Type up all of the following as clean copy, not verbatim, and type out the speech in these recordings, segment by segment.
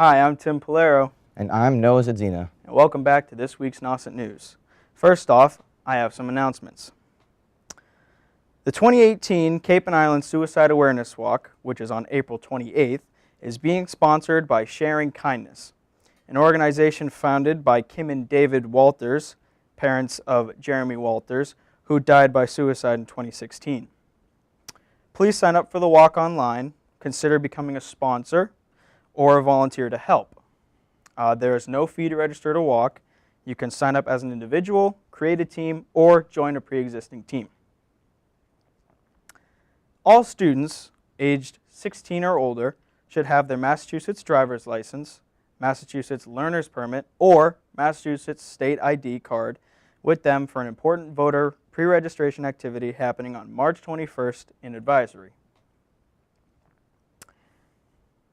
Hi, I'm Tim Polero. And I'm Nauset News. And welcome back to this week's Nauset News. First off, I have some announcements. The 2018 Cape and Island Suicide Awareness Walk, which is on April 28th, is being sponsored by Sharing Kindness, an organization founded by Kim and David Walters, parents of Jeremy Walters, who died by suicide in 2016. Please sign up for the walk online, consider becoming a sponsor, or volunteer to help. There is no fee to register to walk. You can sign up as an individual, create a team, or join a pre-existing team. All students aged 16 or older should have their Massachusetts driver's license, Massachusetts learner's permit, or Massachusetts state ID card with them for an important voter pre-registration activity happening on March 21st in Advisory.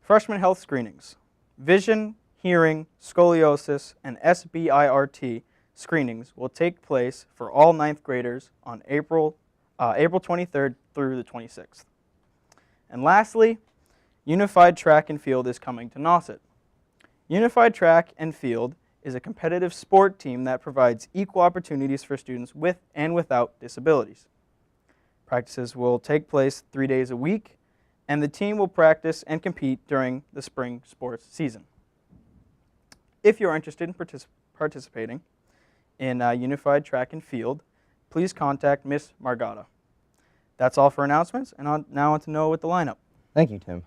Freshman health screenings. Vision, hearing, scoliosis, and SBIRT screenings will take place for all 9th graders on April 23rd through the 26th. And lastly, Unified Track and Field is coming to Nauset. Unified Track and Field is a competitive sport team that provides equal opportunities for students with and without disabilities. Practices will take place 3 days a week, and the team will practice and compete during the spring sports season. If you're interested in participating in Unified Track and Field, please contact Miss Margata. That's all for announcements, and now on to Noah with the lineup. Thank you, Tim.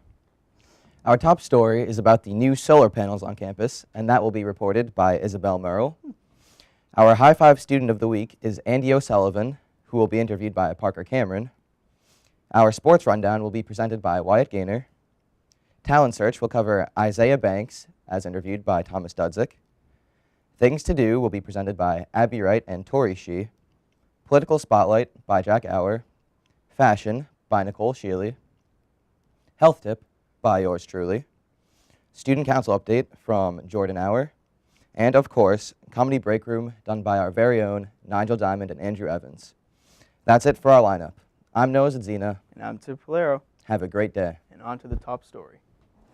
Our top story is about the new solar panels on campus, and that will be reported by Isabel Merrill. Our High Five Student of the Week is Andy O'Sullivan, who will be interviewed by Parker Cameron. Our sports rundown will be presented by Wyatt Gaynor. Talent Search will cover Isaiah Banks, as interviewed by Thomas Dudzik. Things to Do will be presented by Abby Wright and Tori Shee. Political Spotlight by Jack Auer. Fashion by Nicole Shealy. Health Tip by yours truly. Student Council Update from Jordan Auer. And, of course, Comedy Break Room done by our very own Nigel Diamond and Andrew Evans. That's it for our lineup. I'm Noah Zadzina. And I'm Tim Polero. Have a great day. And on to the top story.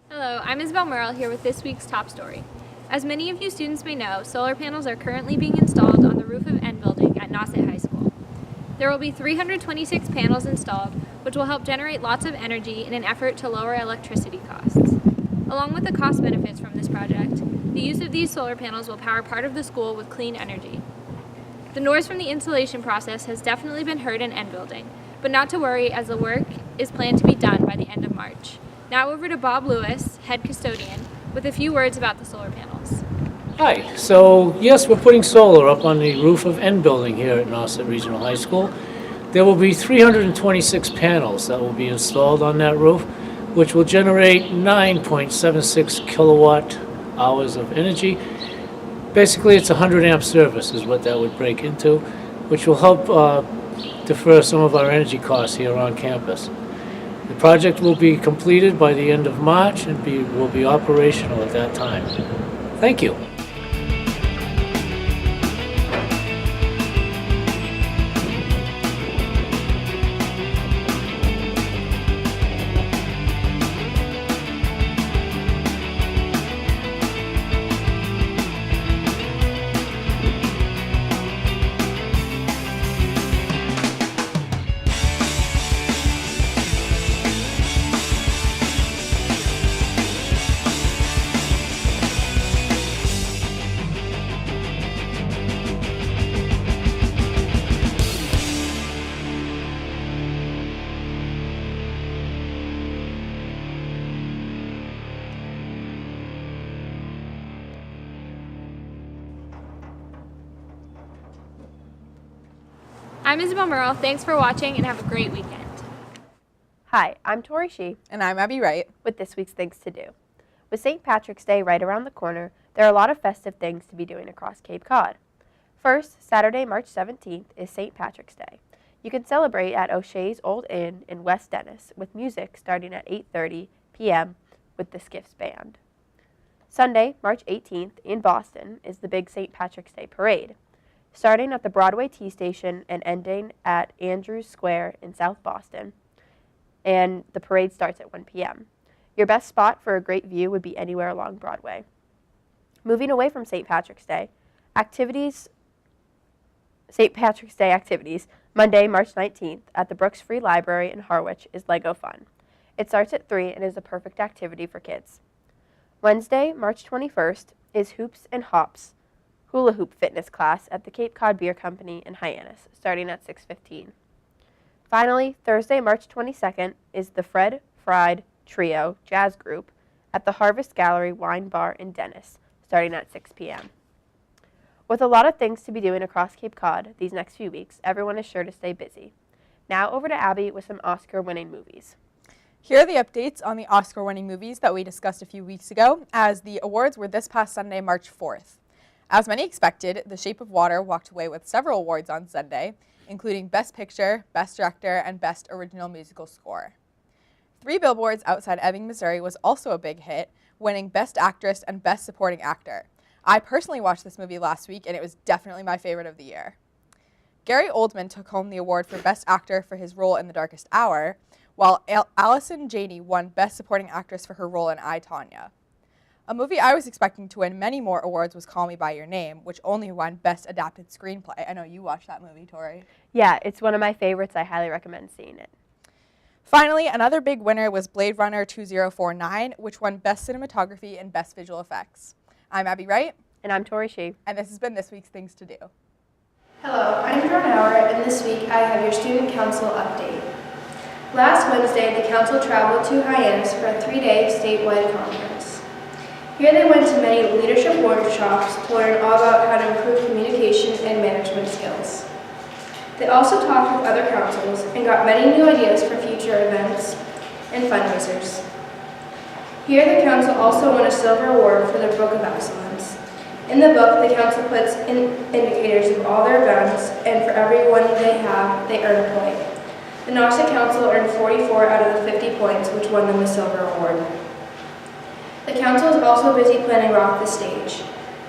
Hello, I'm Isabel Merrill here with this week's top story. As many of you students may know, solar panels are currently being installed on the roof of N building at Nauset High School. There will be 326 panels installed, which will help generate lots of energy in an effort to lower electricity costs. Along with the cost benefits from this project, the use of these solar panels will power part of the school with clean energy. The noise from the installation process has definitely been heard in N building, but not to worry as the work is planned to be done by the end of March. Now over to Bob Lewis, head custodian, with a few words about the solar panels. Hi. So yes, we're putting solar up on the roof of N building here at Nauset Regional High School. There will be 326 panels that will be installed on that roof, which will generate 9.76 kilowatt hours of energy. Basically, it's a 100 amp service is what that would break into, which will help defer some of our energy costs here on campus. The project will be completed by the end of March and will be operational at that time. Thank you. I'm Isabel Merrill. Thanks for watching and have a great weekend. Hi, I'm Tori Shee. And I'm Abby Wright. With this week's Things to Do. With St. Patrick's Day right around the corner, there are a lot of festive things to be doing across Cape Cod. First, Saturday, March 17th is St. Patrick's Day. You can celebrate at O'Shea's Old Inn in West Dennis with music starting at 8:30 p.m. with the Skiffs Band. Sunday, March 18th in Boston is the big St. Patrick's Day Parade. Starting at the Broadway T Station and ending at Andrews Square in South Boston, and the parade starts at 1 p.m. Your best spot for a great view would be anywhere along Broadway. Moving away from St. Patrick's Day activities, Monday, March 19th at the Brooks Free Library in Harwich is Lego Fun. It starts at 3 and is a perfect activity for kids. Wednesday, March 21st is Hoops and Hops hula hoop fitness class at the Cape Cod Beer Company in Hyannis, starting at 6:15. Finally, Thursday, March 22nd is the Fred Fried Trio Jazz Group at the Harvest Gallery Wine Bar in Dennis, starting at 6 p.m. With a lot of things to be doing across Cape Cod these next few weeks, everyone is sure to stay busy. Now over to Abby with some Oscar-winning movies. Here are the updates on the Oscar-winning movies that we discussed a few weeks ago, as the awards were this past Sunday, March 4th. As many expected, The Shape of Water walked away with several awards on Sunday, including Best Picture, Best Director, and Best Original Musical Score. 3 Billboards Outside Ebbing, Missouri was also a big hit, winning Best Actress and Best Supporting Actor. I personally watched this movie last week, and it was definitely my favorite of the year. Gary Oldman took home the award for Best Actor for his role in The Darkest Hour, while Allison Janney won Best Supporting Actress for her role in I, Tonya. A movie I was expecting to win many more awards was Call Me By Your Name, which only won Best Adapted Screenplay. I know you watched that movie, Tori. Yeah, it's one of my favorites. I highly recommend seeing it. Finally, another big winner was Blade Runner 2049, which won Best Cinematography and Best Visual Effects. I'm Abby Wright. And I'm Tori Shee. And this has been this week's Things to Do. Hello, I'm Jordan Howard, and this week I have your Student Council update. Last Wednesday, the Council traveled to Hyannis for a 3-day statewide conference. Here they went to many leadership workshops to learn all about how to improve communication and management skills. They also talked with other councils and got many new ideas for future events and fundraisers. Here the Council also won a silver award for their Book of Excellence. In the book, the Council puts in indicators of all their events, and for every one they earn a point. The Nauset Council earned 44 out of the 50 points, which won them the silver award. The Council is also busy planning Rock the Stage,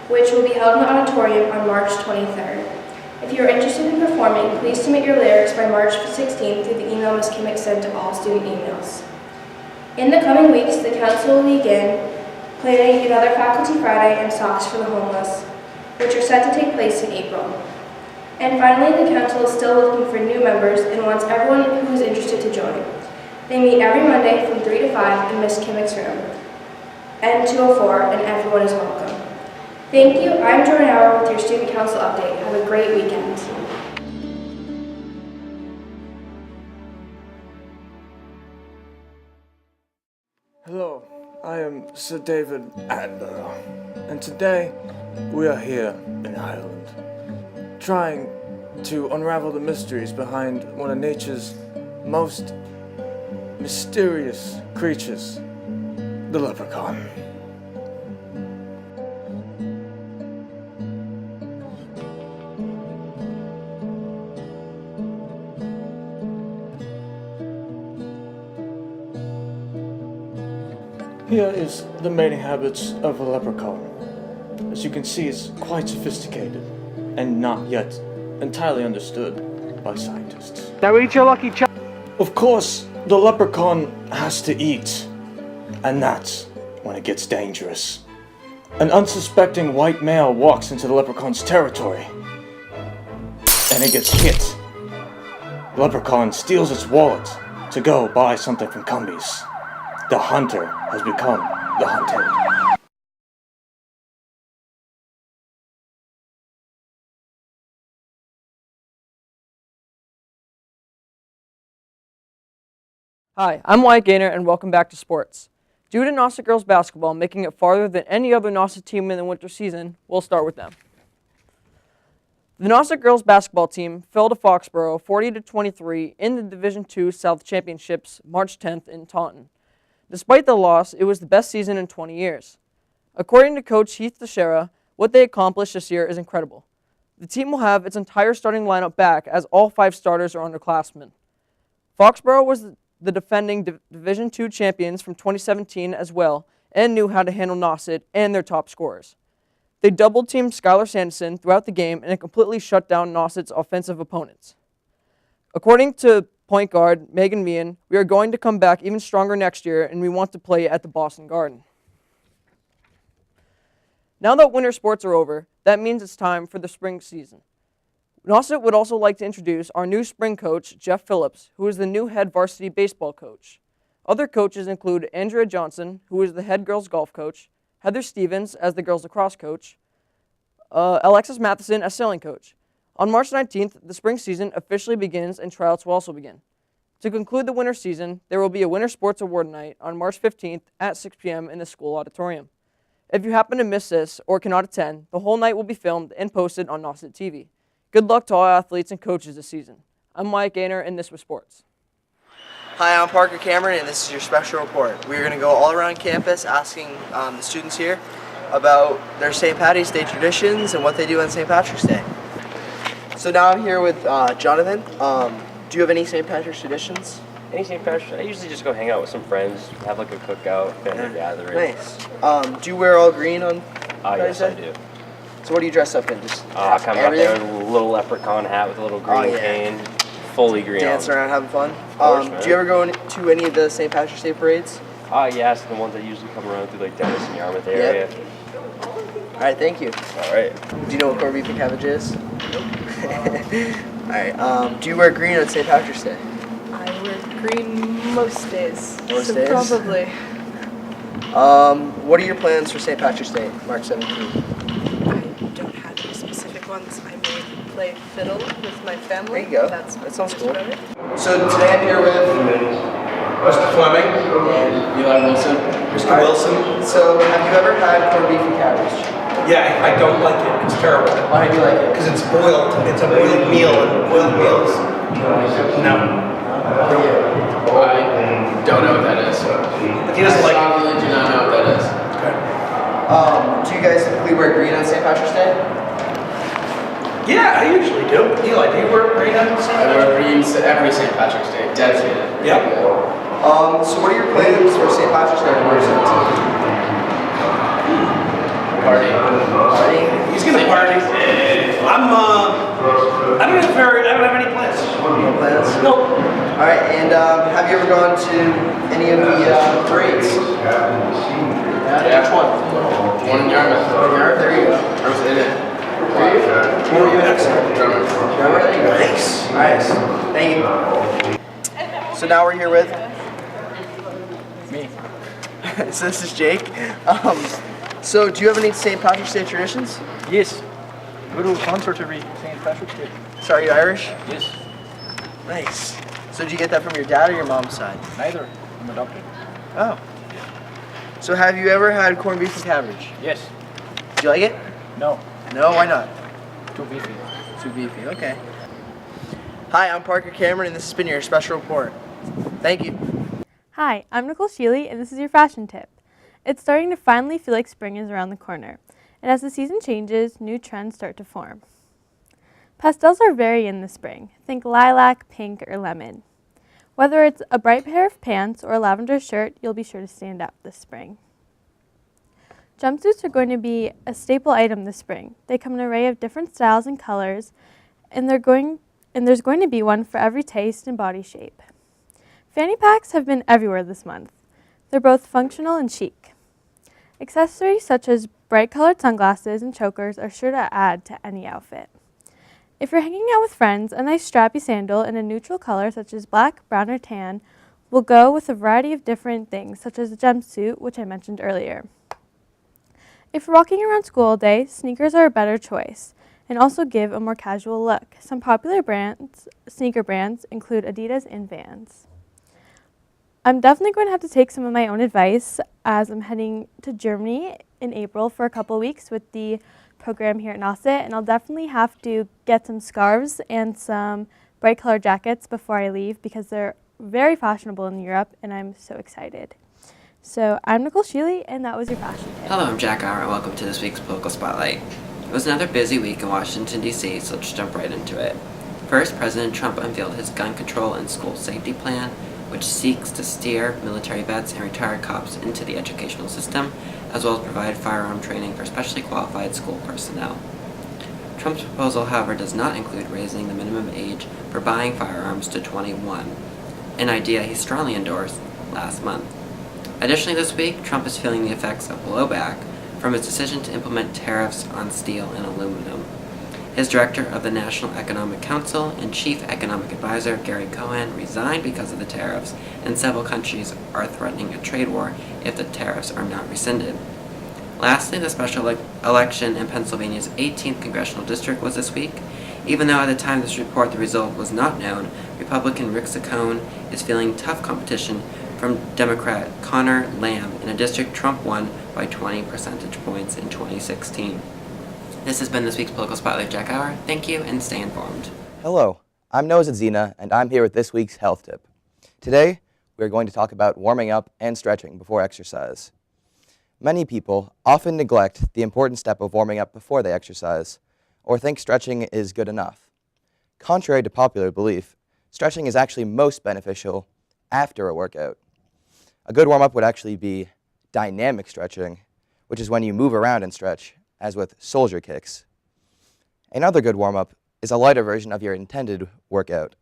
which will be held in the auditorium on March 23rd. If you are interested in performing, please submit your lyrics by March 16th through the email Ms. Kimmick sent to all student emails. In the coming weeks, the Council will begin planning another Faculty Friday and Socks for the Homeless, which are set to take place in April. And finally, the Council is still looking for new members and wants everyone who is interested to join. They meet every Monday from 3 to 5 in Ms. Kimmick's room, N204, and everyone is welcome. Thank you. I'm Jordan Howard with your Student Council update. Have a great weekend. Hello, I am Sir David Attenborough, and today we are here in Ireland, trying to unravel the mysteries behind one of nature's most mysterious creatures, the leprechaun. Here is the mating habits of a leprechaun. As you can see, it's quite sophisticated and not yet entirely understood by scientists. Now eat your lucky charm. Of course, the leprechaun has to eat, and that's when it gets dangerous. An unsuspecting white male walks into the leprechaun's territory, and it gets hit. The leprechaun steals its wallet to go buy something from Cumbies. The hunter has become the hunted. Hi, I'm Wyatt Gaynor, and welcome back to sports. Due to Nauset girls basketball making it farther than any other Nauset team in the winter season, we'll start with them. The Nauset girls basketball team fell to Foxborough 40-23 in the Division II South Championships March 10th in Taunton. Despite the loss, it was the best season in 20 years. According to Coach Heath Teixeira, what they accomplished this year is incredible. The team will have its entire starting lineup back as all 5 starters are underclassmen. Foxborough was the defending Division II champions from 2017 as well and knew how to handle Nauset and their top scorers. They double-teamed Skylar Sanderson throughout the game and it completely shut down Nauset's offensive opponents. According to point guard, Megan Meehan, we are going to come back even stronger next year, and we want to play at the Boston Garden. Now that winter sports are over, that means it's time for the spring season. Nauset would also like to introduce our new spring coach, Jeff Phillips, who is the new head varsity baseball coach. Other coaches include Andrea Johnson, who is the head girls golf coach, Heather Stevens as the girls lacrosse coach, Alexis Matheson as sailing coach. On March 19th, the spring season officially begins and tryouts will also begin. To conclude the winter season, there will be a Winter Sports Award Night on March 15th at 6 p.m. in the school auditorium. If you happen to miss this or cannot attend, the whole night will be filmed and posted on Nauset TV. Good luck to all athletes and coaches this season. I'm Mike Gaynor, and this was Sports. Hi, I'm Parker Cameron, and this is your special report. We're going to go all around campus asking the students here about their St. Patty's Day traditions and what they do on St. Patrick's Day. So now I'm here with Jonathan. Do you have any St. Patrick's traditions? Any St. Patrick's, I usually just go hang out with some friends, have like a cookout, family gathering. Nice. Do you wear all green on Yes, I do. So what do you dress up in? Just I come out there with a little leprechaun hat with a little green cane, fully green. Dancing on. around, having fun. Course, do you ever go to any of the St. Patrick's Day parades? Yes, the ones that usually come around through like Dennis and Yarmouth area. Yep. All right, thank you. All right. Do you know what corned beef and cabbage is? Nope. All right. Do you wear green on St. Patrick's Day? I wear green most days. Most so days? Probably. What are your plans for St. Patrick's Day, March 17th? I don't have any specific ones. I may play fiddle with my family. There you go. That sounds cool. about it. So today I'm here with Mr. Fleming and Eli Wilson. Mr. Wilson. So have you ever had corned beef and cabbage? Yeah, I don't like it. It's terrible. Why do you like it? Because it's boiled. It's a boiled meal, and boiled meals. No. I don't know what that is. He doesn't like it. I really do not know what that is. Okay. Do you guys typically wear green on St. Patrick's Day? Yeah, I usually do. Eli, do you wear green on St. I wear Patrick's green every St. Patrick's Day. Dedicated. Yep. So what are your plans for St. Patrick's Day on March 17th? Party. Party? He's gonna party. I don't have any plans. No plans? Nope. All right, and have you ever gone to any of the parades? Yeah. Which one? One in Yarmouth. Yarmouth, there you go. I was in it. Were you? What were you in? Drummer. Drummer, there you go. Nice. Thank you. So now we're here with Me. so this is Jake. So do you have any St. Patrick's Day traditions? Yes. Go to a concert every St. Patrick's Day. So are you Irish? Yes. Nice. So did you get that from your dad or your mom's side? Neither. I'm adopted. Oh. So have you ever had corned beef and cabbage? Yes. Do you like it? No. No, why not? Too beefy. Too beefy, okay. Hi, I'm Parker Cameron, and this has been your special report. Thank you. Hi, I'm Nicole Sheely, and this is your fashion tip. It's starting to finally feel like spring is around the corner, and as the season changes, new trends start to form. Pastels are very in the spring. Think lilac, pink, or lemon. Whether it's a bright pair of pants or a lavender shirt, you'll be sure to stand out this spring. Jumpsuits are going to be a staple item this spring. They come in an array of different styles and colors, and there's going to be one for every taste and body shape. Fanny packs have been everywhere this month. They're both functional and chic. Accessories such as bright colored sunglasses and chokers are sure to add to any outfit. If you're hanging out with friends, a nice strappy sandal in a neutral color such as black, brown, or tan will go with a variety of different things such as a jumpsuit, which I mentioned earlier. If you're walking around school all day, sneakers are a better choice and also give a more casual look. Some popular sneaker brands include Adidas and Vans. I'm definitely going to have to take some of my own advice as I'm heading to Germany in April for a couple weeks with the program here at Nauset, and I'll definitely have to get some scarves and some bright colored jackets before I leave because they're very fashionable in Europe, and I'm so excited. So I'm Nicole Sheely, and that was your fashion tip. Hello, I'm Jack Auer, and welcome to this week's Political Spotlight. It was another busy week in Washington, D.C., so let's jump right into it. First, President Trump unveiled his gun control and school safety plan, which seeks to steer military vets and retired cops into the educational system, as well as provide firearm training for specially qualified school personnel. Trump's proposal, however, does not include raising the minimum age for buying firearms to 21, an idea he strongly endorsed last month. Additionally, this week, Trump is feeling the effects of blowback from his decision to implement tariffs on steel and aluminum. His director of the National Economic Council and chief economic advisor, Gary Cohn, resigned because of the tariffs, and several countries are threatening a trade war if the tariffs are not rescinded. Lastly, the special election in Pennsylvania's 18th congressional district was this week. Even though at the time of this report the result was not known, Republican Rick Saccone is feeling tough competition from Democrat Connor Lamb in a district Trump won by 20 percentage points in 2016. This has been this week's Political Spotlight Jack Hour. Thank you, and stay informed. Hello, I'm Nauset News, and I'm here with this week's health tip. Today, we're going to talk about warming up and stretching before exercise. Many people often neglect the important step of warming up before they exercise, or think stretching is good enough. Contrary to popular belief, stretching is actually most beneficial after a workout. A good warm-up would actually be dynamic stretching, which is when you move around and stretch, as with soldier kicks. Another good warm-up is a lighter version of your intended workout,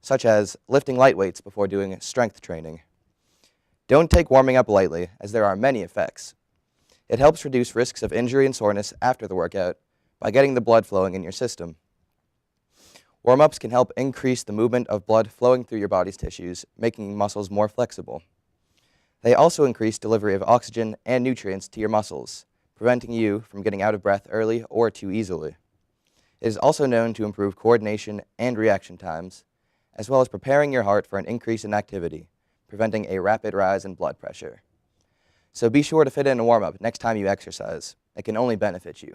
such as lifting light weights before doing strength training. Don't take warming up lightly, as there are many effects. It helps reduce risks of injury and soreness after the workout by getting the blood flowing in your system. Warm-ups can help increase the movement of blood flowing through your body's tissues, making muscles more flexible. They also increase delivery of oxygen and nutrients to your muscles, preventing you from getting out of breath early or too easily. It is also known to improve coordination and reaction times, as well as preparing your heart for an increase in activity, preventing a rapid rise in blood pressure. So be sure to fit in a warm-up next time you exercise. It can only benefit you.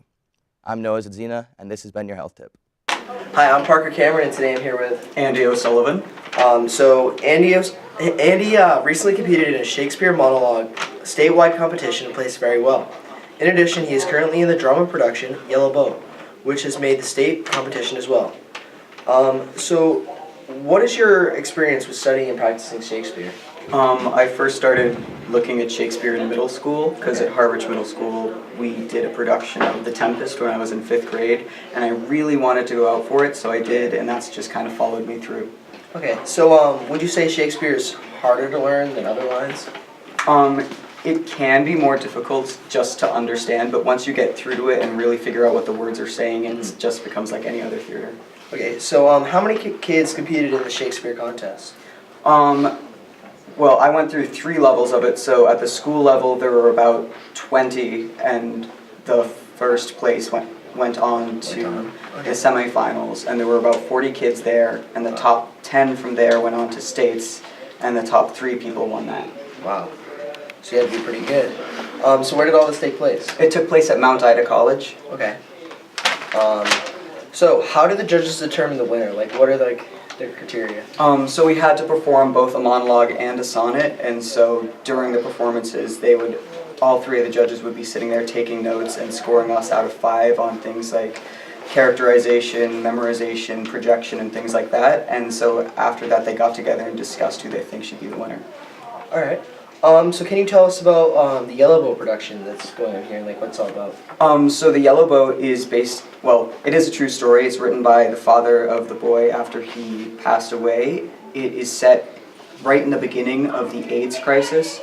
I'm Noah Zadzina, and this has been your health tip. Hi, I'm Parker Cameron, and today I'm here with Andy O'Sullivan. Andy recently competed in a Shakespeare monologue statewide competition and placed very well. In addition, he is currently in the drama production Yellow Boat, which has made the state competition as well. So what is your experience with studying and practicing Shakespeare? I first started looking at Shakespeare in middle school because at Harwich Middle School we did a production of The Tempest when I was in 5th grade, and I really wanted to go out for it, so I did, and that's just kind of followed me through. Okay, so would you say Shakespeare is harder to learn than other lines? It can be more difficult just to understand, but once you get through to it and really figure out what the words are saying, it just becomes like any other theater. Okay, so how many kids competed in the Shakespeare contest? Well, I went through 3 levels of it, so at the school level there were about 20, and the first place went on to the semifinals, and there were about 40 kids there, and the top 10 from there went on to states, and the top 3 people won that. Wow. So you had to be pretty good. So where did all this take place? It took place at Mount Ida College. Okay. So how do the judges determine the winner? Like, what are their criteria? So we had to perform both a monologue and a sonnet, and so during the performances, all 3 of the judges would be sitting there taking notes and scoring us out of 5 on things like characterization, memorization, projection, and things like that. And so after that, they got together and discussed who they think should be the winner. All right. So can you tell us about the Yellow Boat production that's going on here, like what's it all about? So the Yellow Boat is it is a true story. It's written by the father of the boy after he passed away. It is set right in the beginning of the AIDS crisis,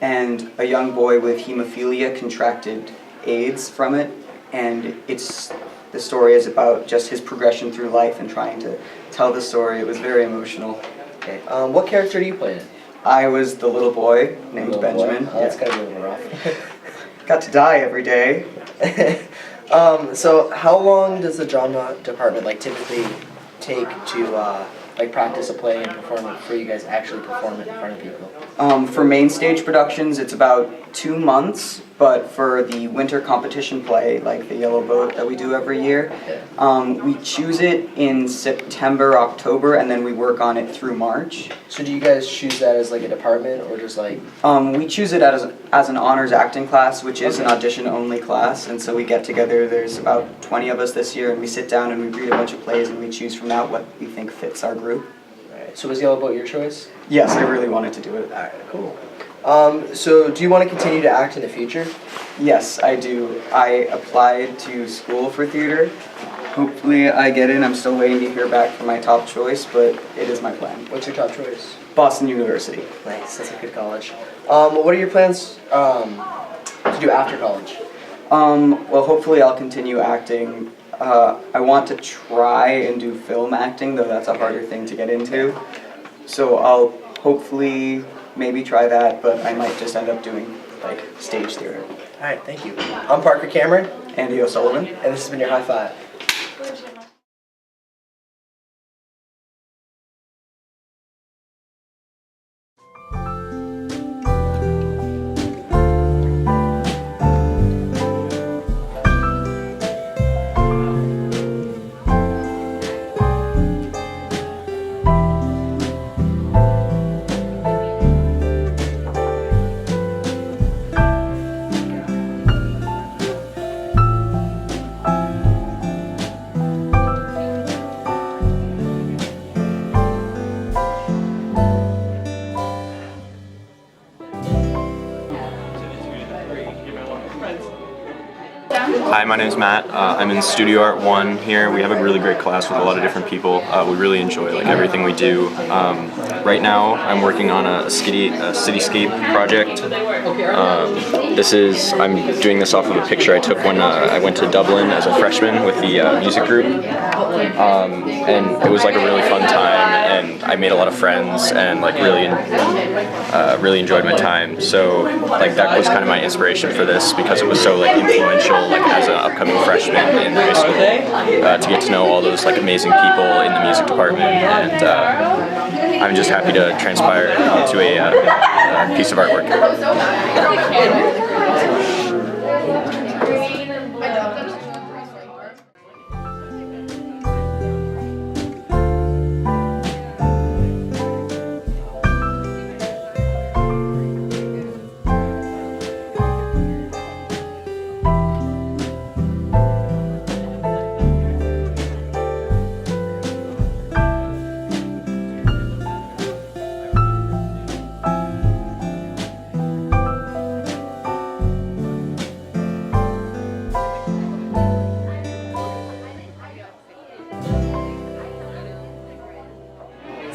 and a young boy with hemophilia contracted AIDS from it, and the story is about just his progression through life and trying to tell the story. It was very emotional. Okay. What character do you play in? I was the little boy named Benjamin. Oh, that's gotta be a little rough. Got to die every day. So how long does the drama department typically take to practice a play and perform it for you guys actually perform it in front of people? For main stage productions, it's about 2 months, but for the winter competition play, like the Yellow Boat that we do every year, we choose it in September, October, and then we work on it through March. So do you guys choose that as a department, or just we choose it as an honors acting class, which is an audition-only class, and so we get together, there's about 20 of us this year, and we sit down and we read a bunch of plays, and we choose from that what we think fits our group. Right. So was Yellow Boat your choice? Yes, I really wanted to do it. Alright, cool. So do you want to continue to act in the future? Yes, I do. I applied to school for theater, Hopefully I get in. I'm still waiting to hear back from my top choice, but it is my plan. What's your top choice? Boston University. Nice, that's a good college. What are your plans to do after college? Well, hopefully I'll continue acting. I want to try and do film acting, though that's a harder thing to get into. So I'll hopefully maybe try that, but I might just end up doing like stage theater. All right, thank you. I'm Parker Cameron. Andy O'Sullivan. And this has been your High Five. Hi, my name is Matt. I'm in Studio Art 1 here. We have a really great class with a lot of different people. We really enjoy everything we do. Right now, I'm working on a cityscape project. I'm doing this off of a picture I took when I went to Dublin as a freshman with the music group. And it was a really fun time, and I made a lot of friends and really enjoyed my time. So that was kind of my inspiration for this, because it was so influential as an upcoming freshman in high school to get to know all those amazing people in the music department, and I'm just happy to transpire into a piece of artwork.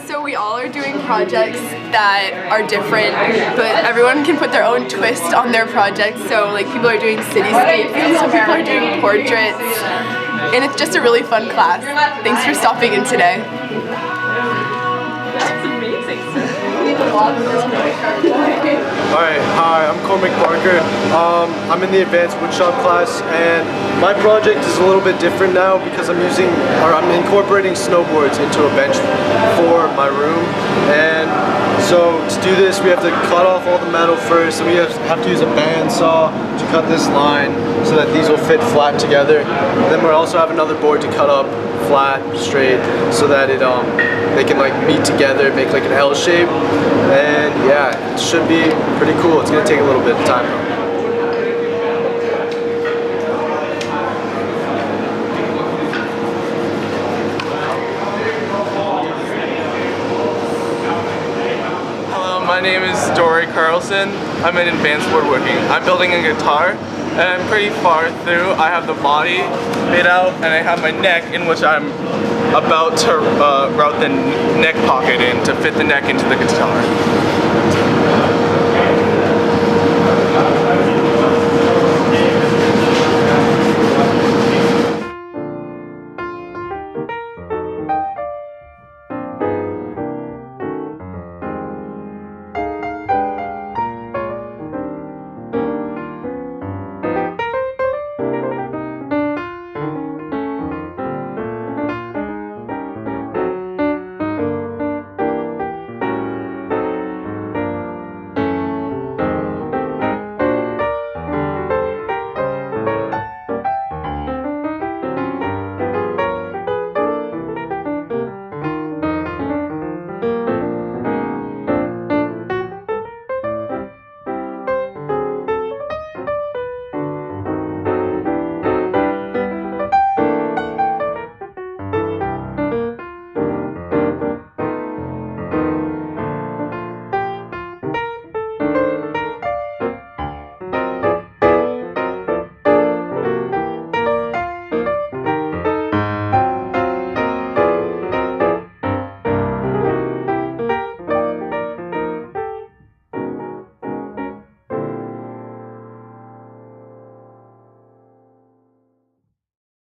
So we all are doing projects that are different, but everyone can put their own twist on their project. So people are doing cityscapes, and some people are doing portraits, and it's just a really fun class. Thanks for stopping in today. That's amazing. Alright, hi, I'm Cormac Parker. I'm in the advanced woodshop class, and my project is a little bit different now because I'm incorporating snowboards into a bench for my room. And so to do this, we have to cut off all the metal first, and we have to use a bandsaw to cut this line so that these will fit flat together. And then we also have another board to cut up flat, straight, so that they can meet together, make an L shape. And yeah, it should be pretty cool. It's gonna take a little bit of time though. My name is Dory Carlson. I'm in advanced woodworking. I'm building a guitar, and I'm pretty far through. I have the body made out, and I have my neck, in which I'm about to route the neck pocket in to fit the neck into the guitar.